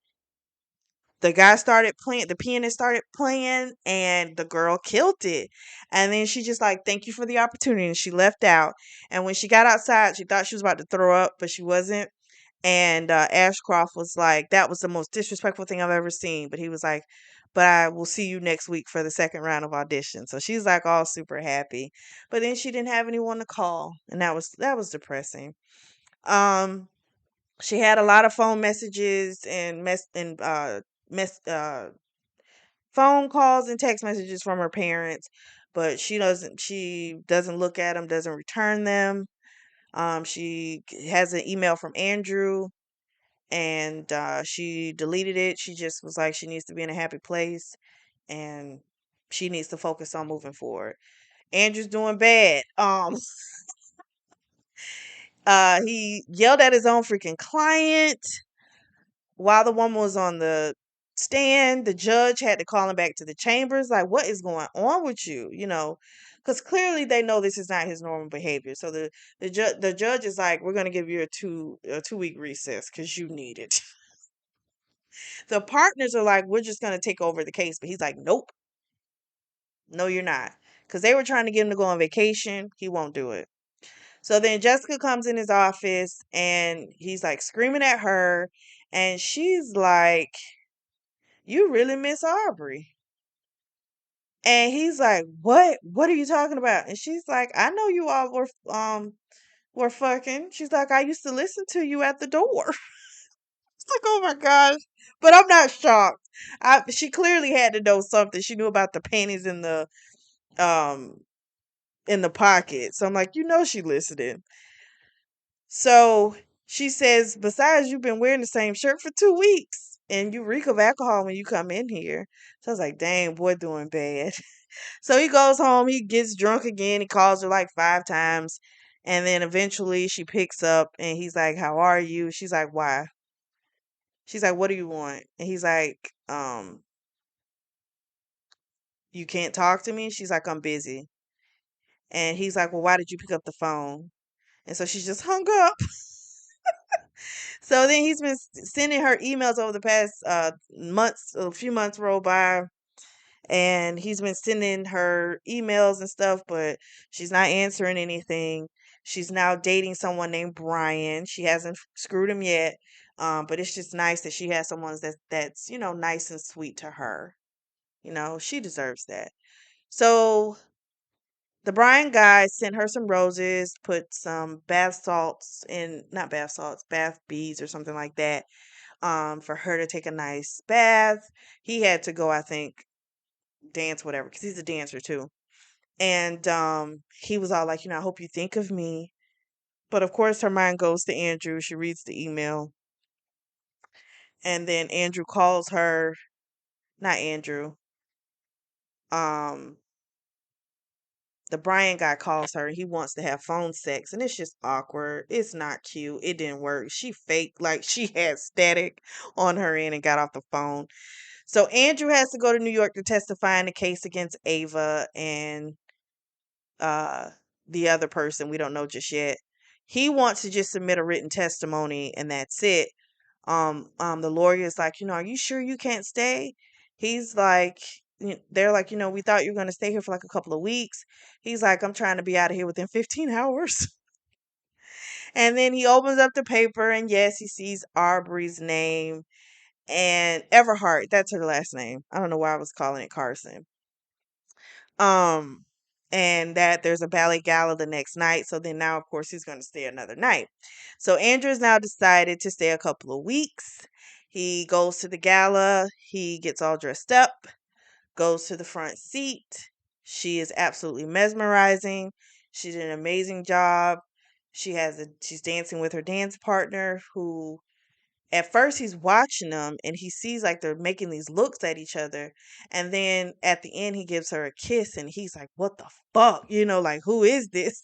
the guy started playing, the pianist started playing, and the girl killed it. And then she just like, thank you for the opportunity. And she left out. And when she got outside, she thought she was about to throw up, but she wasn't. And Ashcroft was like, that was the most disrespectful thing I've ever seen. But he was like, but I will see you next week for the second round of auditions. So she's like all super happy. But then she didn't have anyone to call. And that was depressing. Um, she had a lot of phone messages and mess phone calls and text messages from her parents, but she doesn't look at them, doesn't return them. She has an email from Andrew, and she deleted it. She just was like she needs to be in a happy place, and she needs to focus on moving forward. Andrew's doing bad. He yelled at his own freaking client while the woman was on the stand. The judge had to call him back to the chambers. Like, what is going on with you? Because clearly they know this is not his normal behavior. So the judge is like, we're gonna give you a 2-week recess because you need it. The partners are like, we're just gonna take over the case, but he's like, nope, no, you're not, because they were trying to get him to go on vacation. He won't do it. So then Jessica comes in his office and he's like screaming at her, and she's like, you really miss Aubrey. And he's like, what? What are you talking about? And she's like, I know you all were fucking. She's like, I used to listen to you at the door. It's like, oh my gosh. But I'm not shocked. She clearly had to know something. She knew about the panties um in the pocket. So I'm like, she listening. So she says, besides, you've been wearing the same shirt for 2 weeks and you reek of alcohol when you come in here. So I was like, dang, boy, doing bad. So he goes home, he gets drunk again, he calls her like 5 times, and then eventually she picks up and he's like, how are you? She's like, why? She's like, what do you want? And he's like, you can't talk to me? She's like, I'm busy. And he's like, well, why did you pick up the phone? And so she's just hung up. So then he's been sending her emails over the past months, a few months roll by, and he's been sending her emails and stuff, but she's not answering anything. She's now dating someone named Brian. She hasn't screwed him yet, but it's just nice that she has someone that's nice and sweet to her. She deserves that. So the Brian guy sent her some roses, put some bath salts in, not bath salts, bath beads or something like that, for her to take a nice bath. He had to go, I think, dance, whatever, because he's a dancer too. And he was all like, I hope you think of me. But of course, her mind goes to Andrew. She reads the email. And then Andrew calls her, not Andrew, um, the Brian guy calls her. He wants to have phone sex, and it's just awkward. It's not cute. It didn't work. She faked like she had static on her end and got off the phone. So Andrew has to go to New York to testify in the case against Ava and uh the other person we don't know just yet. He wants to just submit a written testimony and that's it. The lawyer is like, are you sure you can't stay? He's like, they're like, we thought you were going to stay here for like a couple of weeks. He's like, I'm trying to be out of here within 15 hours. And then he opens up the paper and yes, he sees Aubrey's name and Everhart. That's her last name. I don't know why I was calling it Carson. Um, and that there's a ballet gala the next night. So then now, of course, he's going to stay another night. So Andrew's now decided to stay a couple of weeks. He goes to the gala. He gets all dressed up, goes to the front seat. She is absolutely mesmerizing. She did an amazing job. She's dancing with her dance partner who at first he's watching them and he sees like they're making these looks at each other, and then at the end he gives her a kiss and he's like, what the fuck, like, who is this?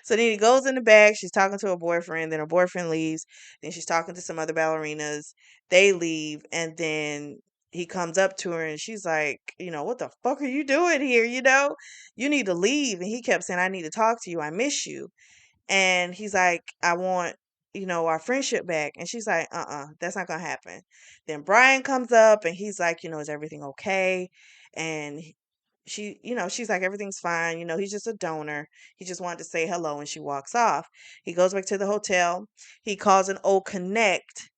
So then he goes in the back. She's talking to her boyfriend, then her boyfriend leaves, then she's talking to some other ballerinas, they leave, and then he comes up to her and she's like, what the fuck are you doing here? You need to leave. And he kept saying, I need to talk to you, I miss you. And he's like, I want, our friendship back. And she's like, that's not gonna happen. Then Brian comes up and he's like, is everything okay? And she's like, everything's fine. He's just a donor. He just wanted to say hello, and she walks off. He goes back to the hotel. He calls an old connect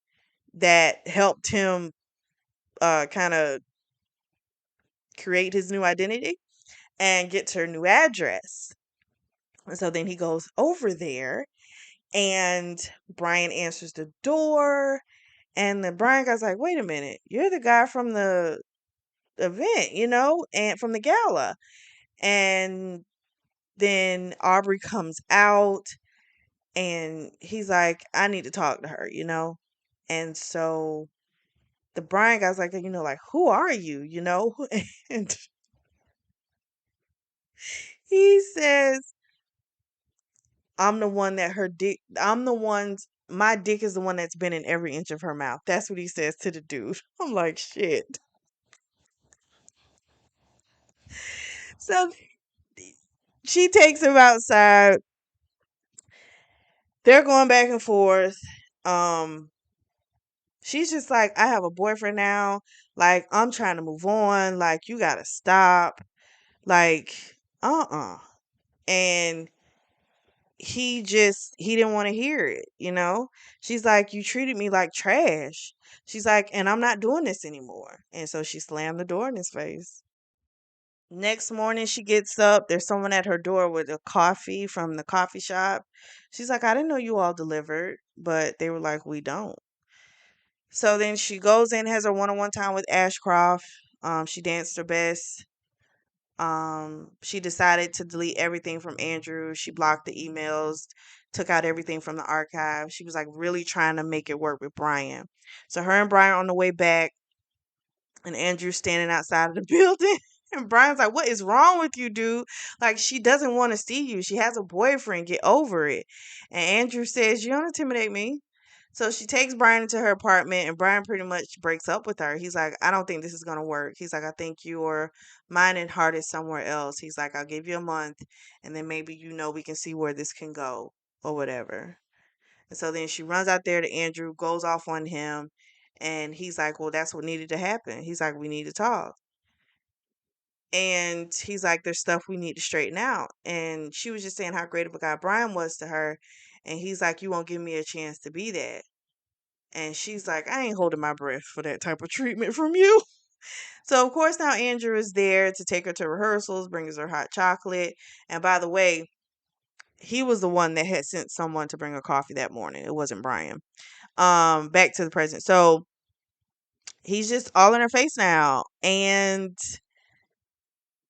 that helped him kind of create his new identity and gets her new address. And so then he goes over there, and Brian answers the door. And the Brian guy's like, wait a minute, you're the guy from the event, and from the gala. And then Aubrey comes out, and he's like, I need to talk to her. And so the Brian guy's like, like, who are you, And he says, my dick is the one that's been in every inch of her mouth. That's what he says to the dude. I'm like, shit. So she takes him outside. They're going back and forth. Um, she's just like, I have a boyfriend now. Like, I'm trying to move on. Like, you gotta stop. Like, And he didn't want to hear it. She's like, you treated me like trash. She's like, and I'm not doing this anymore. And so she slammed the door in his face. Next morning she gets up, there's someone at her door with a coffee from the coffee shop. She's like, I didn't know you all delivered, but they were like, we don't. So then she goes in, has her one-on-one time with Ashcroft. She danced her best. She decided to delete everything from Andrew. She blocked the emails, took out everything from the archive. She was like really trying to make it work with Brian. So her and Brian on the way back, and Andrew's standing outside of the building. And Brian's like, what is wrong with you, dude? Like, she doesn't want to see you. She has a boyfriend. Get over it. And Andrew says, you don't intimidate me. So she takes Brian into her apartment, and Brian pretty much breaks up with her. He's like, I don't think this is going to work. He's like, I think your mind and heart is somewhere else. He's like, I'll give you a month, and then maybe, we can see where this can go or whatever. And so then she runs out there to Andrew, goes off on him, and he's like, well, that's what needed to happen. He's like, we need to talk. And he's like, there's stuff we need to straighten out. And she was just saying how great of a guy Brian was to her. And he's like, you won't give me a chance to be that. And she's like, I ain't holding my breath for that type of treatment from you. So, of course, now Andrew is there to take her to rehearsals, brings her hot chocolate. And by the way, he was the one that had sent someone to bring her coffee that morning. It wasn't Brian. Back to the present. So he's just all in her face now. And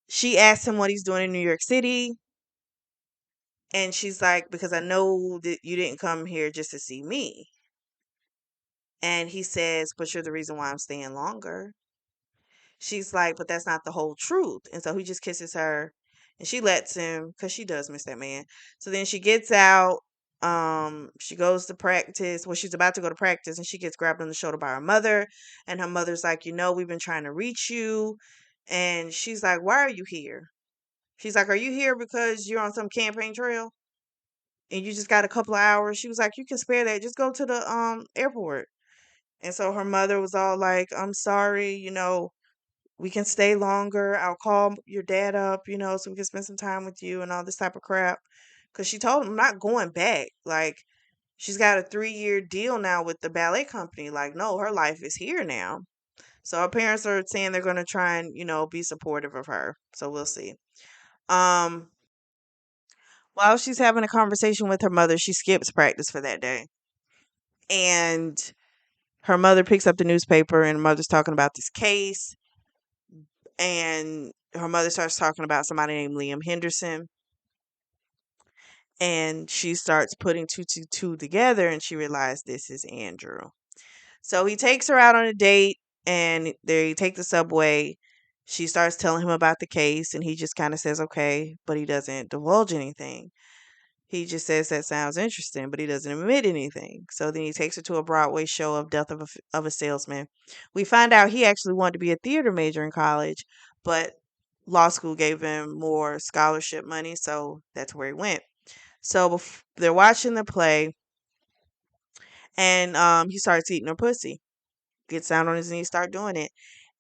she asked him what he's doing in New York City. And she's like, because I know that you didn't come here just to see me. And he says, but you're the reason why I'm staying longer. She's like, but that's not the whole truth. And so he just kisses her, and she lets him, because she does miss that man. So then she gets out. She goes to practice. Well, she's about to go to practice, and she gets grabbed on the shoulder by her mother. And her mother's like, we've been trying to reach you. And she's like, why are you here? She's like, are you here because you're on some campaign trail and you just got a couple of hours? She was like, you can spare that. Just go to the airport. And so her mother was all like, I'm sorry, we can stay longer. I'll call your dad up, so we can spend some time with you and all this type of crap. Because she told him, I'm not going back. Like, she's got a 3-year deal now with the ballet company. Like, no, her life is here now. So her parents are saying they're going to try and, be supportive of her. So we'll see. Um, while she's having a conversation with her mother, she skips practice for that day. And her mother picks up the newspaper, and her mother's talking about this case. And her mother starts talking about somebody named Liam Henderson. And she starts putting two together, and she realized this is Andrew. So he takes her out on a date, and they take the subway. She starts telling him about the case, and he just kind of says, okay, but he doesn't divulge anything. He just says that sounds interesting, but he doesn't admit anything. So then he takes her to a Broadway show of Death of a Salesman. We find out he actually wanted to be a theater major in college, but law school gave him more scholarship money, so that's where he went. So they're watching the play, And he starts eating her pussy. Gets down on his knees, start doing it.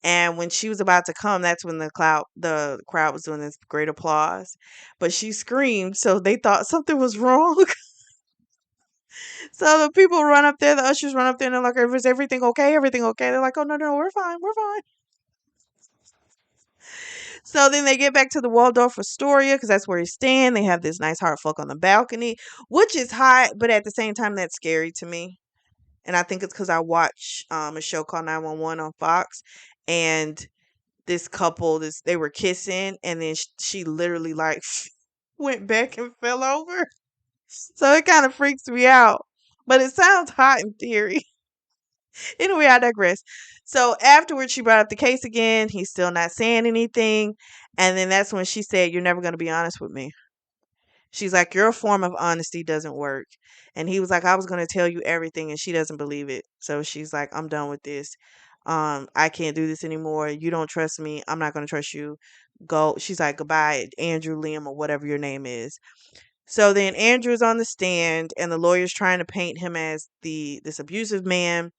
And when she was about to come, that's when the crowd was doing this great applause. But she screamed, so they thought something was wrong. So the people run up there, the ushers run up there, and they're like, "Is everything okay? Everything okay?" They're like, "Oh, no, no, we're fine, we're fine." So then they get back to the Waldorf Astoria because that's where he's staying. They have this nice hard fuck on the balcony, which is hot, but at the same time, that's scary to me. And I think it's because I watch a show called 911 on Fox, and this couple, they were kissing, and then she literally like went back and fell over. So it kind of freaks me out, but it sounds hot in theory. Anyway, I digress. So afterwards, she brought up the case again. He's still not saying anything, and then that's when she said, "You're never going to be honest with me." She's like, "Your form of honesty doesn't work." And he was like, "I was going to tell you everything," and she doesn't believe it. So she's like, "I'm done with this. I can't do this anymore. You don't trust me. I'm not going to trust you. Go." She's like, "Goodbye, Andrew, Liam, or whatever your name is." So then Andrew's on the stand, and the lawyer's trying to paint him as this abusive man.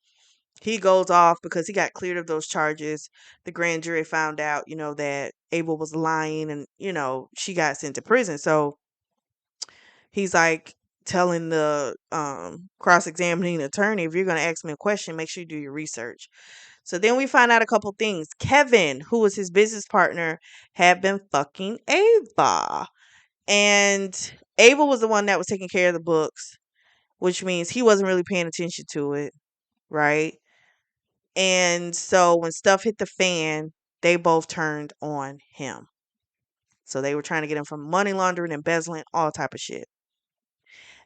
He goes off because he got cleared of those charges. The grand jury found out, that Abel was lying, and she got sent to prison. So he's like telling the cross-examining attorney, "If you're going to ask me a question, make sure you do your research." So then we find out a couple things. Kevin, who was his business partner, had been fucking Ava. And Ava was the one that was taking care of the books, which means he wasn't really paying attention to it, right? And so when stuff hit the fan, they both turned on him. So they were trying to get him from money laundering, embezzling, all type of shit.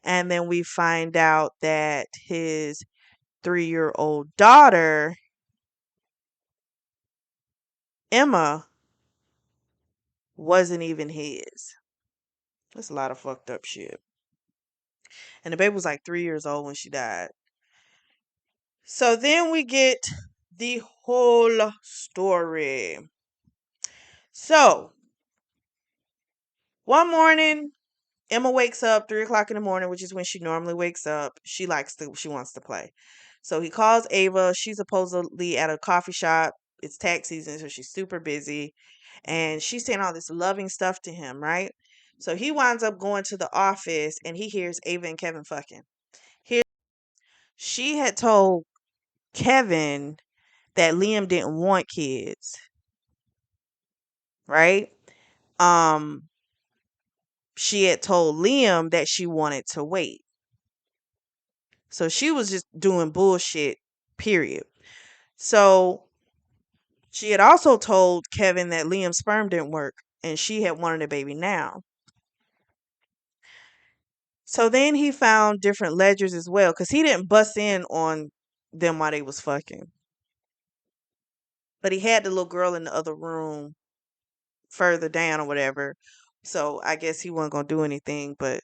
And then we find out that his 3-year-old daughter, Emma, wasn't even his. That's a lot of fucked up shit. And the baby was like 3 years old when she died. So then we get the whole story. So one morning, Emma wakes up 3 o'clock in the morning, which is when she normally wakes up. She wants to play. So he calls Ava. She's supposedly at a coffee shop. It's tax season, so she's super busy. And she's saying all this loving stuff to him, right? So he winds up going to the office and he hears Ava and Kevin fucking. She had told Kevin that Liam didn't want kids, right? Um, she had told Liam that she wanted to wait. So she was just doing bullshit, period. So she had also told Kevin that Liam's sperm didn't work and she had wanted a baby now. So then he found different ledgers as well because he didn't bust in on them while they was fucking. But he had the little girl in the other room further down or whatever. So I guess he wasn't going to do anything. But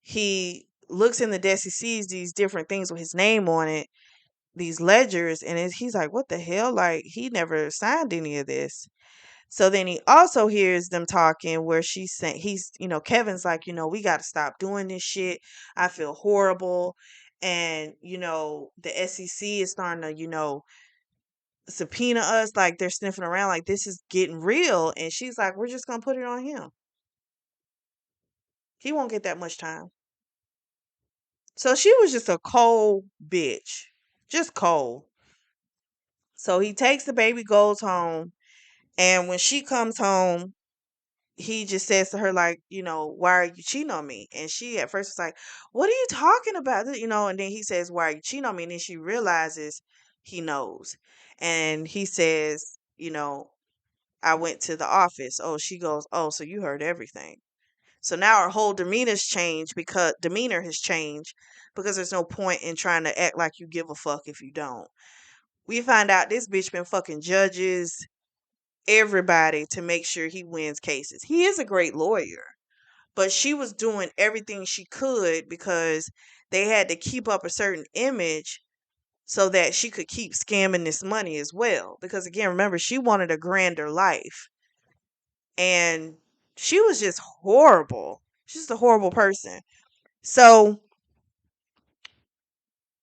he looks in the desk, he sees these different things with his name on it, these ledgers, and he's like, "What the hell?" Like, he never signed any of this. So then he also hears them talking where she's saying, Kevin's like, "We got to stop doing this shit. I feel horrible." And, the SEC is starting to, subpoena us. Like, they're sniffing around, like, this is getting real. And she's like, "We're just going to put it on him. He won't get that much time." So she was just a cold bitch. Just cold. So he takes the baby, goes home. And when she comes home, he just says to her, like, "Why are you cheating on me?" And she at first was like, "What are you talking about?" And then he says, "Why are you cheating on me?" And then she realizes he knows. And he says, "I went to the office." Oh, she goes, "Oh, so you heard everything." So now her whole demeanor has changed because there's no point in trying to act like you give a fuck if you don't. We find out this bitch been fucking judges, everybody, to make sure he wins cases. He is a great lawyer, but she was doing everything she could because they had to keep up a certain image so that she could keep scamming this money as well. Because again, remember, she wanted a grander life. And she was just horrible. She's just a horrible person. So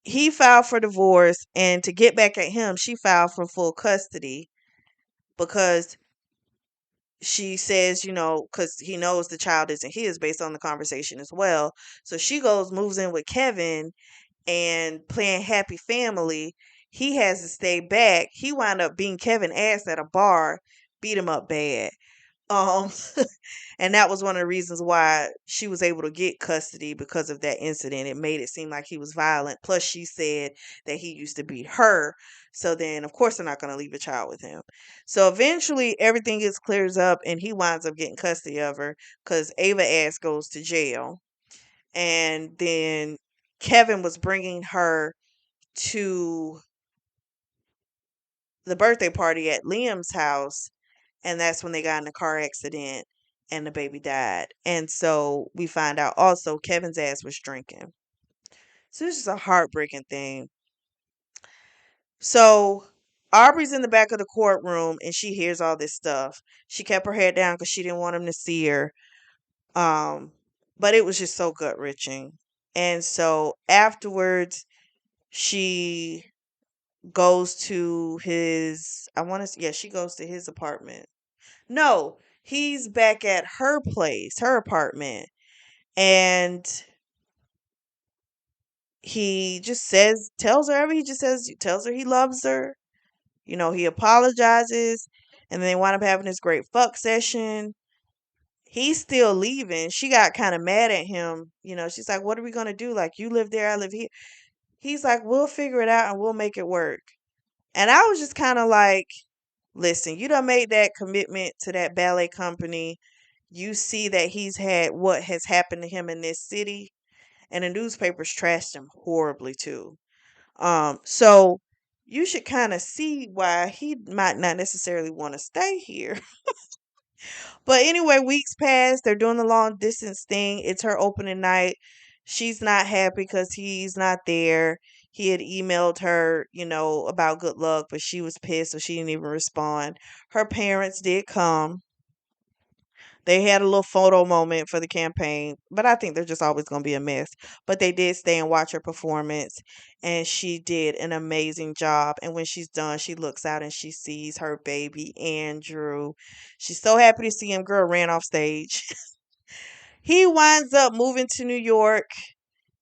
he filed for divorce, and to get back at him, she filed for full custody because she says, because he knows the child isn't his based on the conversation as well. So she goes, moves in with Kevin and playing happy family. He has to stay back. He wound up beating Kevin ass at a bar, beat him up bad. Um, and that was one of the reasons why she was able to get custody because of that incident. It made it seem like he was violent. Plus, she said that he used to beat her. So then, of course, they're not going to leave a child with him. So eventually, everything gets clears up, and he winds up getting custody of her because Ava ass goes to jail. And then Kevin was bringing her to the birthday party at Liam's house, and that's when they got in a car accident and the baby died. And so we find out also Kevin's ass was drinking. So this is a heartbreaking thing. So Aubrey's in the back of the courtroom and she hears all this stuff. She kept her head down because she didn't want him to see her. Um, but it was just so gut wrenching. And so afterwards, she goes to his, I want to, yeah, she goes to his apartment. No, he's back at her place, her apartment, and he just says, tells her he loves her. He apologizes, and then they wind up having this great fuck session. He's still leaving. She got kind of mad at him. She's like, "What are we gonna do? Like, you live there, I live here." He's like, "We'll figure it out and we'll make it work." And I was just kind of like, listen, you done made that commitment to that ballet company. You see that he's had what has happened to him in this city, and the newspapers trashed him horribly too. So you should kind of see why he might not necessarily want to stay here. But anyway, weeks pass. They're doing the long distance thing. It's her opening night. She's not happy because he's not there. He had emailed her, about good luck, but she was pissed, so she didn't even respond. Her parents did come. They had a little photo moment for the campaign, but I think they're just always going to be a mess. But they did stay and watch her performance, and she did an amazing job. And when she's done, she looks out and she sees her baby, Andrew. She's so happy to see him. Girl ran off stage. He winds up moving to New York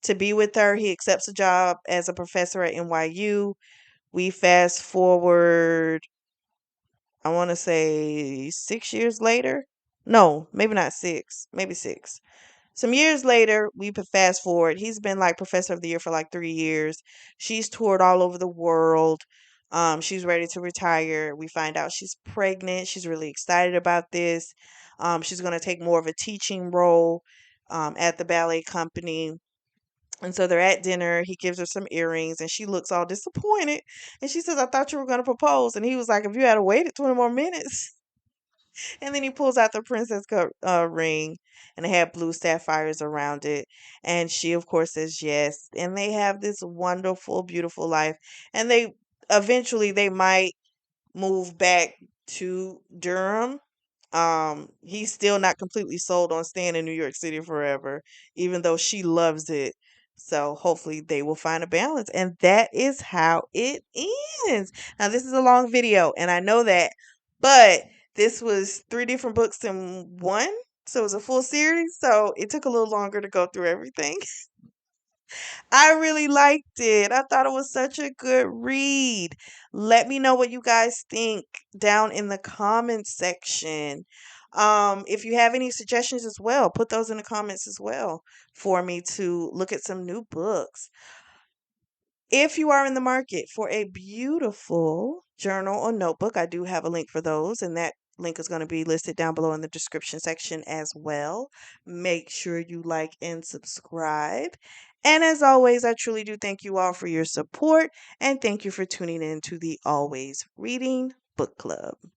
to be with her. He accepts a job as a professor at NYU. We fast forward, I want to say 6 years later. No, maybe not six, maybe six. Some years later, we fast forward. He's been like professor of the year for like 3 years. She's toured all over the world. She's ready to retire. We find out she's pregnant. She's really excited about this. She's going to take more of a teaching role at the ballet company. And so they're at dinner. He gives her some earrings and she looks all disappointed. And she says, "I thought you were going to propose." And he was like, "If you had waited 20 more minutes." And then he pulls out the princess cut ring, and it had blue sapphires around it. And she, of course, says yes. And they have this wonderful, beautiful life. And they might move back to Durham. He's still not completely sold on staying in New York City forever, even though she loves it. So hopefully they will find a balance. And that is how it ends. Now, this is a long video, and I know that, but this was three different books in one. So it was a full series. So it took a little longer to go through everything. I really liked it. I thought it was such a good read. Let me know what you guys think down in the comments section. If you have any suggestions as well, put those in the comments as well for me to look at some new books. If you are in the market for a beautiful journal or notebook, I do have a link for those, and that link is going to be listed down below in the description section as well. Make sure you like and subscribe. And as always, I truly do thank you all for your support, and thank you for tuning in to the Always Reading Book Club.